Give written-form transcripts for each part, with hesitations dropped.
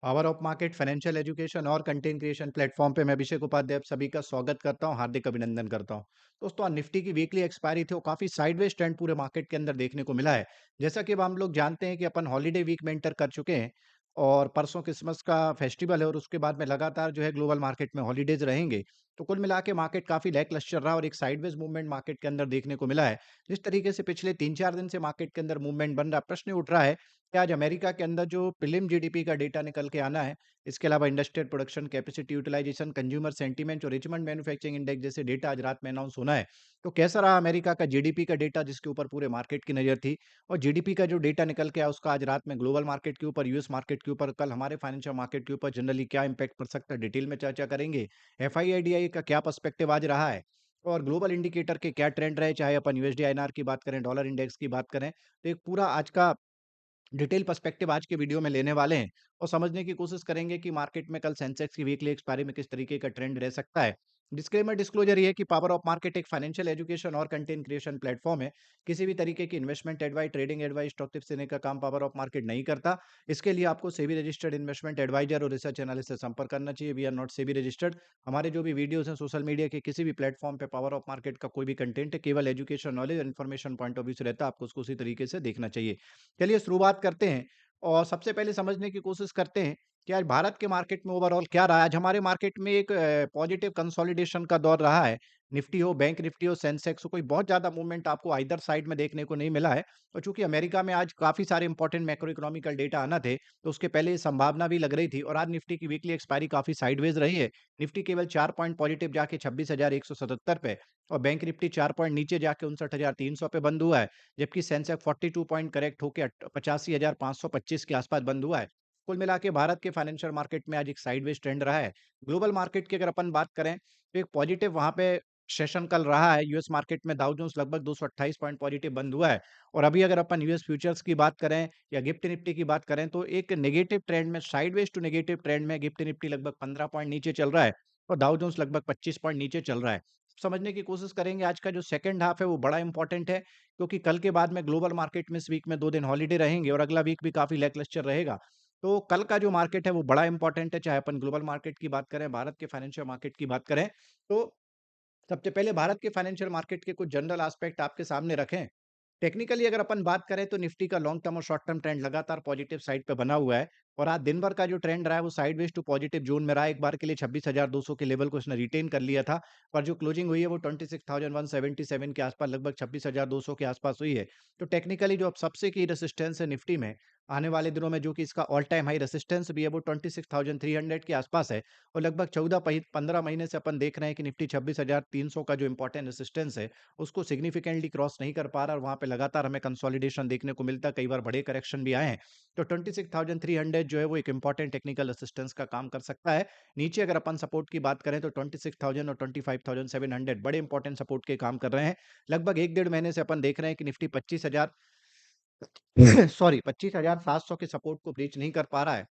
Power of market financial education और content creation platform पे मैं अभिषेक उपाध्याय आप सभी का स्वागत करता हूं, हार्दिक अभिनंदन करता हूं। दोस्तों, आज निफ्टी की वीकली एक्सपायरी थी, वो काफी साइडवेज ट्रेंड पूरे मार्केट के अंदर देखने को मिला है। जैसा कि अब हम लोग जानते हैं कि अपन हॉलीडे वीक में एंटर कर चुके हैं और परसों क्रिसमस का फेस्टिवल है और उसके बाद में लगातार जो है ग्लोबल मार्केट में हॉलीडेज रहेंगे। तो कुल मिला के मार्केट काफी लैकलस्टर रहा और एक साइडवेज मूवमेंट मार्केट के अंदर देखने को मिला है। जिस तरीके से पिछले 3-4 दिन से मार्केट के अंदर मूवमेंट बन रहा, प्रश्न उठ रहा है कि आज अमेरिका के अंदर जो प्रीलिम जीडीपी का डेटा निकल के आना है, इसके अलावा industrial production, capacity utilization, consumer sentiment और रिचमंड मैन्युफैक्चरिंग इंडेक्स जैसे डेटा आज रात में अनाउंस होना है। तो कैसा रहा अमेरिका का जीडीपी का डेटा, जिसके ऊपर पूरे मार्केट की नज़र थी, और जीडीपी का जो डेटा निकल के आया उसका आज रात में ग्लोबल मार्केट के ऊपर, यूएस मार्केट के ऊपर, कल हमारे फाइनेंशियल मार्केट के ऊपर जनरली क्या इम्पैक्ट पड़ सकता है, डिटेल में चर्चा करेंगे। एफआईआईडीआई का क्या पर्सपेक्टिव आज रहा है और ग्लोबल इंडिकेटर के क्या ट्रेंड रहे, चाहे अपन यूएसडी आईएनआर की बात करें, डॉलर इंडेक्स की बात करें। तो एक पूरा आज का डिटेल पर्सपेक्टिव आज के वीडियो में लेने वाले हैं और समझने की कोशिश करेंगे कि मार्केट में कल सेंसेक्स की वीकली एक्सपायरी में किस तरीके का ट्रेंड रह सकता है। डिस्क्लेमर डिस्क्लोजर ये है कि पावर ऑफ मार्केट एक फाइनेंशियल एजुकेशन और कंटेंट क्रिएशन प्लेटफॉर्म है। किसी भी तरीके की investment advice, trading advice, stock tips देने का काम पावर ऑफ मार्केट नहीं करता। इसके लिए आपको सेबी रजिस्टर्ड इन्वेस्टमेंट एडवाइजर और रिसर्च एनालिस्ट से संपर्क करना चाहिए। We are not SEBI registered. हमारे जो भी वीडियोस हैं सोशल मीडिया के किसी भी प्लेटफॉर्म पे पावर ऑफ मार्केट का कोई भी कंटेंट है, केवल education, knowledge, information point of view से रहता है। आपको उसको उसी तरीके से देखना चाहिए। चलिए शुरुआत करते हैं और सबसे पहले समझने की कोशिश करते हैं कि आज भारत के मार्केट में ओवरऑल क्या रहा है। आज हमारे मार्केट में एक पॉजिटिव कंसोलिडेशन का दौर रहा है। निफ्टी हो, बैंक निफ्टी हो, सेंसेक्स हो, कोई बहुत ज़्यादा मूवमेंट आपको आइदर साइड में देखने को नहीं मिला है। और चूँकि अमेरिका में आज काफ़ी सारे इंपॉर्टेंट मैक्रो इकोनॉमिकल डेटा आना थे, तो उसके पहले ये संभावना भी लग रही थी और आज निफ्टी की वीकली एक्सपायरी काफ़ी साइडवेज रही है। निफ्टी केवल 4 पॉइंट पॉजिटिव जाके 26,177 पे और बैंक निफ्टी 4 पॉइंट नीचे जाके 59,300 पे बंद हुआ है। जबकि सेंसेक्स 42 पॉइंट करेक्ट होके 85,525 के आसपास बंद हुआ है। कुल मिला के भारत के फाइनेंशियल मार्केट में आज एक साइडवेज ट्रेंड रहा है। ग्लोबल मार्केट की अगर अपन बात करें तो एक पॉजिटिव वहाँ पे सेशन कल रहा है। यूएस मार्केट में डाउ जोन्स लगभग 228 पॉइंट पॉजिटिव बंद हुआ है और अभी अगर अपन यूएस फ्यूचर्स की बात करें या गिफ्ट निफ्टी की बात करें तो एक नेगेटिव ट्रेंड में, साइडवेज टू नेगेटिव ट्रेंड में गिफ्ट निफ्टी लगभग 15 पॉइंट नीचे चल रहा है और डाउ जोन्स लगभग 25 पॉइंट नीचे चल रहा है। समझने की कोशिश करेंगे आज का जो सेकंड हाफ है वो बड़ा इंपॉर्टेंट है, क्योंकि कल के बाद में ग्लोबल मार्केट में इस वीक में 2 दिन हॉलिडे रहेंगे और अगला वीक भी काफ़ी लैकलस्टर रहेगा। तो कल का जो मार्केट है वो बड़ा इंपॉर्टेंट है, चाहे अपन ग्लोबल मार्केट की बात करें, भारत के फाइनेंशियल मार्केट की बात करें। तो सबसे पहले भारत के फाइनेंशियल मार्केट के कुछ जनरल एस्पेक्ट आपके सामने रखें। टेक्निकली अगर अपन बात करें तो निफ्टी का लॉन्ग टर्म और शॉर्ट टर्म ट्रेंड लगातार पॉजिटिव साइड पे बना हुआ है और आज दिन भर का जो ट्रेंड रहा है वो साइडवेज टू पॉजिटिव जोन में रहा है। एक बार के लिए 26,200 के लेवल को इसने रिटेन कर लिया था, पर जो क्लोजिंग हुई है वो 26,177 के आसपास, लगभग 26,200 के आसपास हुई है। तो टेक्निकली जो अब सबसे की रेसिस्टेंस है निफ्टी में आने वाले दिनों में, जो कि इसका ऑल टाइम हाई रेसिस्टेंस भी है, वो 26,300 के आसपास है और लगभग 14-15 महीने से अपन देख रहे हैं कि निफ्टी 26,300 का जो इंपॉर्टेंट रेसिस्टेंस है उसको सिग्निफिकेंटली क्रॉस नहीं कर पा रहा और वहाँ पे लगातार हमें कंसोलिडेशन देखने को मिलता है, कई बार बड़े करेक्शन भी आए हैं। तो 26,300 जो है वो एक इंपॉर्टेंट टेक्निकल असिस्टेंस का काम कर सकता है। नीचे अगर अपन सपोर्ट की बात करें तो 26,000 और 25,700 बड़े इंपॉर्टेंट सपोर्ट के काम कर रहे हैं। लगभग 1 डेढ़ महीने से अपन देख रहे हैं कि निफ्टी 25,000 सॉरी 25,700 के सपोर्ट को ब्रीच नहीं कर पा रहा है।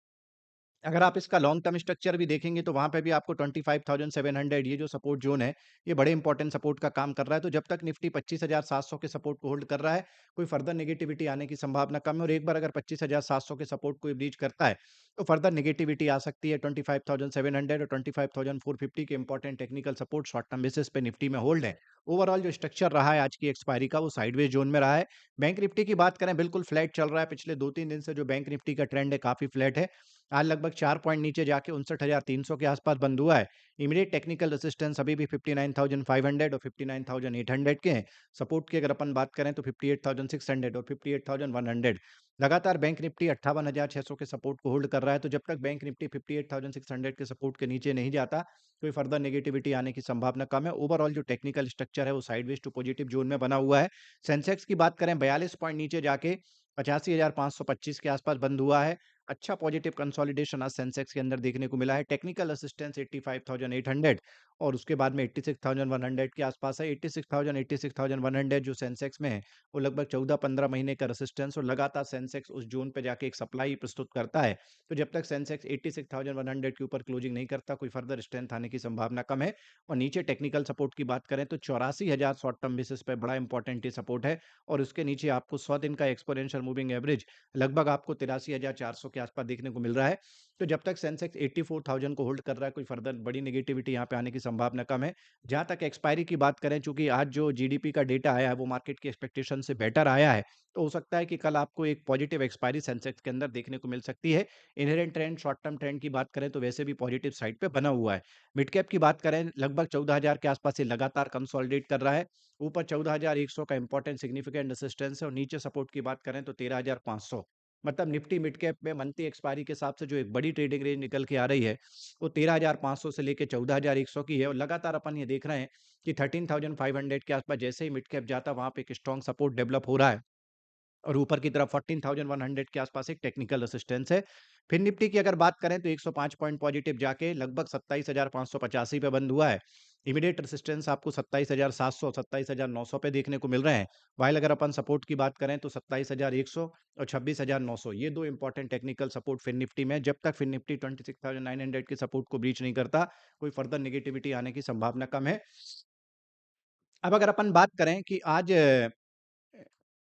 अगर आप इसका लॉन्ग टर्म स्ट्रक्चर भी देखेंगे तो वहाँ पे भी आपको 25,700 ये जो सपोर्ट ज़ोन है, ये बड़े इंपॉर्टेंट सपोर्ट का काम कर रहा है। तो जब तक निफ्टी 25,700 के सपोर्ट को होल्ड कर रहा है, कोई फर्दर नेगेटिविटी आने की संभावना कम है और एक बार अगर 25,700 के सपोर्ट को ब्रीच करता है, तो फर्दर नेगेटिविटी आ सकती है। 25,700 और 25,450 के important technical support short term basis पे निफ्टी में होल्ड है। ओवरऑल जो स्ट्रक्चर रहा है आज की एक्सपायरी का, वो साइडवेज ज़ोन में रहा है। बैंक निफ्टी की बात करें, बिल्कुल फ्लैट चल रहा है। पिछले 2-3 दिन से जो बैंक निफ्टी का ट्रेंड है, काफ़ी फ्लैट है। आज लगभग 4 पॉइंट नीचे जाके 59,300 के आसपास बंद हुआ है। इमीडिएट टेक्निकल रेजिस्टेंस अभी भी 59,500 और 59,800 के हैं। सपोर्ट की अगर अपन बात करें तो 58,600 और 58,100। लगातार बैंक निफ्टी 58,600 के सपोर्ट को होल्ड कर रहा है। तो जब तक बैंक निफ्टी 58,600 के सपोर्ट के नीचे नहीं जाता, कोई फर्दर नेगेटिविटी आने की संभावना कम है। ओवरऑल जो टेक्निकल स्ट्रक्चर है वो साइडवेज टू पॉजिटिव जोन में बना हुआ है। सेंसेक्स की बात करें, 42 पॉइंट नीचे जाके 85,525 के आसपास बंद हुआ है। अच्छा पॉजिटिव कंसोलिडेशन आज सेंसेक्स के अंदर देखने को मिला है। टेक्निकल असिस्टेंस 85,800 और उसके बाद में 86,100 के आसपास है। 86,000 86,100 जो सेंसेक्स में है, वो लगभग 14-15 महीने का रेसिस्टेंस और लगातार सेंसेक्स उस जोन पे जाके एक सप्लाई प्रस्तुत करता है। तो जब तक सेंसेक्स 86,100 के ऊपर क्लोजिंग नहीं करता, कोई फर्दर स्ट्रेंथ आने की संभावना कम है। और नीचे टेक्निकल सपोर्ट की बात करें तो 84,000 शॉर्ट टर्म बेसिस पे बड़ा इंपॉर्टेंट ये सपोर्ट है और उसके नीचे आपको 100 दिन का एक्सपोनेंशियल मूविंग एवरेज लगभग आपको 83,400 के आसपास देखने को मिल रहा है। तो जब तक सेंसेक्स 84,000 को होल्ड कर रहा है, कोई फर्दर बड़ी नेगेटिविटी यहाँ पे आने की संभावना कम है। जहाँ तक एक्सपायरी की बात करें, चूँकि आज जो जीडीपी का डेटा आया है, वो मार्केट की एक्सपेक्टेशन से बेटर आया है, तो हो सकता है कि कल आपको एक पॉजिटिव एक्सपायरी सेंसेक्स के अंदर देखने को मिल सकती है। Inherent trend, short term trend की बात करें, तो वैसे भी पॉजिटिव साइड पे बना हुआ है। मिड कैप की बात करें, लगभग 14,000 के आसपास ये लगातार कंसोलिडेट कर रहा है। ऊपर 14,100 का इंपॉर्टेंट सिग्निफिकेंट रेजिस्टेंस है और नीचे सपोर्ट की बात करें तो 13,500। मतलब निफ्टी मिड कैप में मंथली एक्सपायरी के हिसाब से जो एक बड़ी ट्रेडिंग रेंज निकल के आ रही है, वो 13,500 से लेके 14,100 की है और लगातार अपन ये देख रहे हैं कि 13,500 के आसपास जैसे ही मिड कैप जाता है, वहाँ पे एक स्ट्रॉन्ग सपोर्ट डेवलप हो रहा है। और ऊपर की तरफ 14,100 के आसपास एक टेक्निकल रेजिस्टेंस है। फिर निफ्टी की अगर बात करें तो 105 पॉइंट पॉजिटिव जाके लगभग 27,585 पे बंद हुआ है। इमीडिएट रेजिस्टेंस आपको 27,700 27,900 पे देखने को मिल रहे हैं। व्हाइल अगर अपन सपोर्ट की बात करें तो 27,100 और 26,900, ये 2 इंपॉर्टेंट टेक्निकल सपोर्ट फिर निफ्टी में। जब तक फिर निफ्टी 26,900 के सपोर्ट को ब्रीच नहीं करता, कोई फर्दर नेगेटिविटी आने की संभावना कम है। अब अगर अपन बात करें कि आज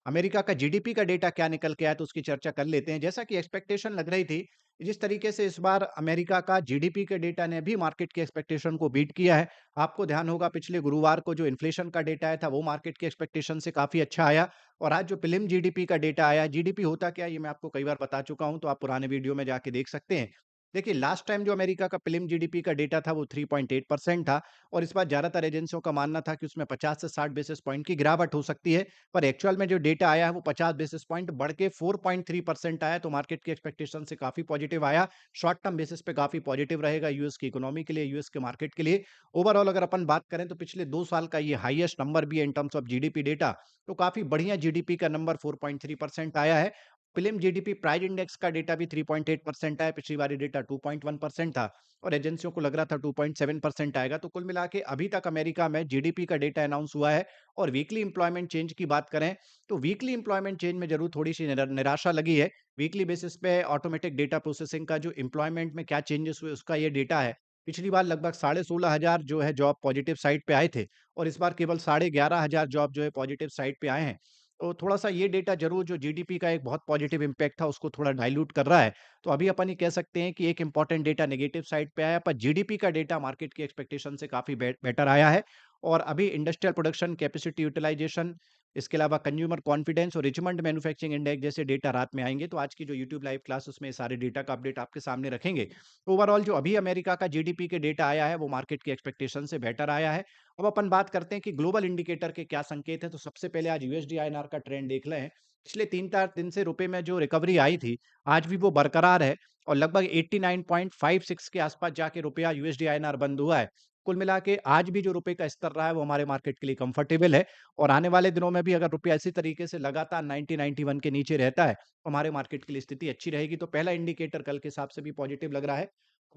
अमेरिका का जीडीपी का डेटा क्या निकल के आया, तो उसकी चर्चा कर लेते हैं। जैसा कि एक्सपेक्टेशन लग रही थी, जिस तरीके से इस बार अमेरिका का जीडीपी के डेटा ने भी मार्केट की एक्सपेक्टेशन को बीट किया है। आपको ध्यान होगा पिछले गुरुवार को जो इन्फ्लेशन का डेटा आया था, वो मार्केट की एक्सपेक्टेशन से काफ़ी अच्छा आया और आज जो प्रीलिम जीडीपी का डेटा आया, जीडीपी होता क्या है, ये मैं आपको कई बार बता चुका हूँ, तो आप पुराने वीडियो में जाके देख सकते हैं। देखिए, लास्ट टाइम जो अमेरिका का प्रीलिम जीडीपी का डेटा था, वो 3.8% था और इस बार ज़्यादातर एजेंसियों का मानना था कि उसमें 50 से 60 बेसिस पॉइंट की गिरावट हो सकती है। पर एक्चुअल में जो डेटा आया है वो 50 बेसिस पॉइंट बढ़ के 4.3% आया, तो मार्केट की एक्सपेक्टेशन से काफ़ी पॉजिटिव आया। शॉर्ट टर्म बेसिस पे काफ़ी पॉजिटिव रहेगा यूएस की इकोनॉमी के लिए, यूएस के मार्केट के लिए। ओवरऑल अगर अपन बात करें तो पिछले 2 साल का ये हाईएस्ट नंबर भी है in terms of GDP data, तो काफ़ी बढ़िया जीडीपी का नंबर 4.3% आया है। प्रीलिम जीडीपी प्राइस इंडेक्स का डेटा भी 3.8% आया, पिछली बारी डेटा 2.1% था और एजेंसियों को लग रहा था 2.7% आएगा। तो कुल मिला के अभी तक अमेरिका में जीडीपी का डेटा अनाउंस हुआ है और वीकली एम्प्लॉयमेंट चेंज की बात करें, तो वीकली एम्प्लॉयमेंट चेंज में ज़रूर थोड़ी-सी निराशा लगी है। वीकली बेसिस पे ऑटोमेटिक डेटा प्रोसेसिंग का जो एम्प्लॉयमेंट में क्या चेंजेस हुए, उसका ये डेटा है। पिछली बार लगभग 16,500 जो है जॉब पॉजिटिव साइड पे आए थे और इस बार केवल 11,500 जॉब जो है पॉजिटिव साइड पे आए हैं। तो थोड़ा-सा ये डेटा ज़रूर जो जीडीपी का एक बहुत पॉजिटिव इम्पैक्ट था, उसको थोड़ा डाइल्यूट कर रहा है। तो अभी अपन ये कह सकते हैं कि एक इम्पोर्टेंट डेटा नेगेटिव साइड पे आया, पर जीडीपी का डेटा मार्केट की एक्सपेक्टेशन से काफ़ी बेटर आया है और अभी इंडस्ट्रियल प्रोडक्शन, कैपेसिटी यूटिलाइजेशन, इसके अलावा कंज्यूमर कॉन्फिडेंस और रिचमंड मैन्युफैक्चरिंग इंडेक्स जैसे डेटा रात में आएँगे। तो आज की जो यूट्यूब लाइव क्लास, उसमें ये सारे डेटा का अपडेट आपके सामने रखेंगे। ओवरऑल जो अभी अमेरिका का जीडीपी के डेटा आया है, वो मार्केट की एक्सपेक्टेशन से बेटर आया है। अब अपन बात करते हैं कि ग्लोबल इंडिकेटर के क्या संकेत हैं, तो सबसे पहले आज यूएसडी आईएनआर का ट्रेंड देख लें। पिछले 3-4 दिन से रुपए में जो रिकवरी आई थी, आज भी वो बरकरार है और लगभग 89.56 के आसपास जाके रुपया यूएसडी आईएनआर बंद हुआ है। कुल मिला के आज भी जो रुपए का स्तर रहा है, वो हमारे मार्केट के लिए कंफर्टेबल है और आने वाले दिनों में भी अगर रुपया इसी तरीके से लगातार 90-91 के नीचे रहता है, तो हमारे मार्केट के लिए स्थिति अच्छी रहेगी। तो पहला इंडिकेटर कल के हिसाब से भी पॉजिटिव लग रहा है।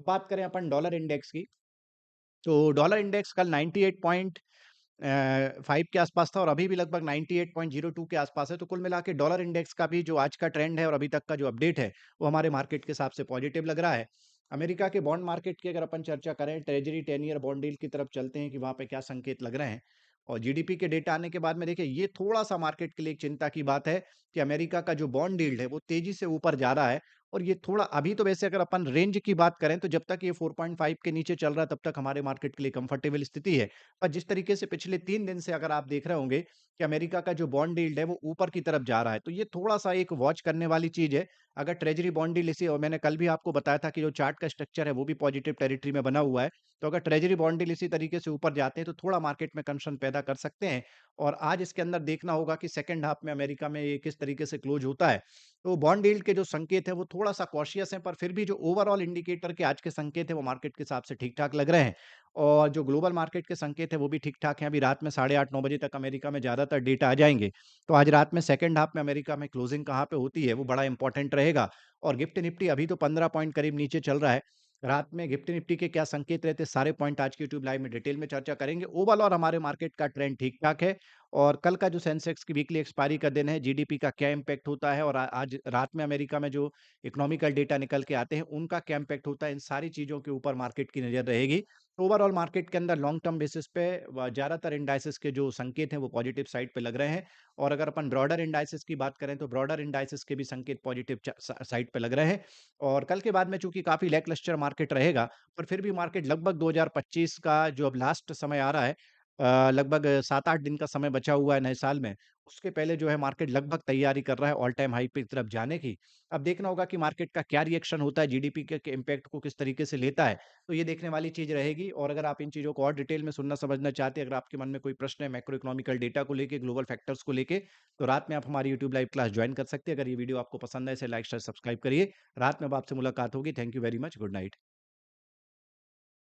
बात करें अपन डॉलर इंडेक्स की, तो डॉलर इंडेक्स कल 5 के आसपास था और अभी भी लगभग 98.02 के आसपास है। तो कुल मिला के डॉलर इंडेक्स का भी जो आज का ट्रेंड है और अभी तक का जो अपडेट है, वो हमारे मार्केट के हिसाब से पॉजिटिव लग रहा है। अमेरिका के बॉन्ड मार्केट की अगर अपन चर्चा करें, ट्रेजरी 10 ईयर बॉन्ड डील की तरफ चलते हैं कि वहाँ पे क्या संकेत लग रहे हैं। और जीडीपी के डेटा आने के बाद में देखिए, ये थोड़ा-सा मार्केट के लिए एक चिंता की बात है कि अमेरिका का जो बॉन्ड यील्ड है, वो तेज़ी से ऊपर जा रहा है और ये थोड़ा अभी तो वैसे अगर अपन रेंज की बात करें, तो जब तक ये 4.5 के नीचे चल रहा है, तब तक हमारे मार्केट के लिए कंफर्टेबल स्थिति है। और जिस तरीके से पिछले 3 दिन से अगर आप देख रहे होंगे कि अमेरिका का जो बॉन्ड यील्ड है वो ऊपर की तरफ जा रहा है, तो ये थोड़ा-सा एक वॉच करने वाली चीज़ है। अगर ट्रेजरी बॉन्ड यील्ड इसी, और मैंने कल भी आपको बताया था कि जो चार्ट का स्ट्रक्चर है वो भी पॉजिटिव टेरिटरी में बना हुआ है। तो अगर ट्रेजरी बॉन्ड यील्ड इसी तरीके से ऊपर जाते हैं, तो थोड़ा मार्केट में कंसर्न पैदा कर सकते हैं और आज इसके अंदर देखना होगा कि सेकंड हाफ में अमेरिका में ये किस तरीके से क्लोज़ होता है। तो बॉन्ड यील्ड के जो संकेत हैं वो थोड़ा-सा कॉशियस हैं, पर फिर भी जो ओवरऑल इंडिकेटर के आज के संकेत हैं, वो मार्केट के हिसाब से ठीक-ठाक लग रहे हैं। और जो ग्लोबल मार्केट के संकेत हैं, वो भी ठीक-ठाक हैं। अभी रात में 8:30-9 बजे तक अमेरिका में ज़्यादातर डेटा आ जाएँगे। तो आज रात में सेकंड हाफ में अमेरिका में क्लोजिंग कहाँ पे होती है, वो बड़ा इंपॉर्टेंट रहेगा। और गिफ्ट निफ्टी अभी तो 15 पॉइंट करीब नीचे चल रहा है। रात में गिफ्ट निफ्टी के क्या संकेत रहते हैं, सारे पॉइंट आज की यूट्यूब लाइव में डिटेल में चर्चा करेंगे। ओवरऑल हमारे मार्केट का ट्रेंड ठीक-ठाक है और कल का जो सेंसेक्स की वीकली एक्सपायरी का दिन है, जीडीपी का क्या इम्पैक्ट होता है और आज रात में अमेरिका में जो इकोनॉमिकल डेटा निकल के आते हैं, उनका क्या इम्पैक्ट होता है, इन सारी चीज़ों के ऊपर मार्केट की नज़र रहेगी। ओवरऑल मार्केट के अंदर लॉन्ग टर्म बेसिस पे ज़्यादातर इंडाइसेस के जो संकेत हैं वो पॉजिटिव साइड पे लग रहे हैं और अगर अपन ब्रॉडर इंडाइसेस की बात करें तो ब्रॉडर इंडाइसेस के भी संकेत पॉजिटिव साइड पे लग रहे हैं और कल के बाद में चूंकि काफी लैकलस्टर मार्केट रहेगा पर फिर भी मार्केट लगभग 2025 का जो अब लास्ट समय आ रहा है लगभग 7-8 दिन का समय बचा हुआ है नए साल में उसके पहले जो है मार्केट लगभग तैयारी कर रहा है ऑल टाइम हाई पे की तरफ जाने की। अब देखना होगा कि मार्केट का क्या रिएक्शन होता है, जीडीपी के इम्पैक्ट को किस तरीके से लेता है। तो ये देखने वाली चीज़ रहेगी और अगर आप इन चीज़ों को और डिटेल में सुनना समझना चाहते हैं, अगर आपके मन में कोई प्रश्न है मैक्रो इकोनॉमिकल डेटा को लेके, ग्लोबल फैक्टर्स को लेके, तो रात में आप हमारी यूट्यूब लाइव क्लास जॉइन कर सकते हैं। अगर ये वीडियो आपको पसंद है, इसे लाइक, शेयर, सब्सक्राइब करिए। रात में अब आपसे मुलाकात होगी। Thank you very much. Good night.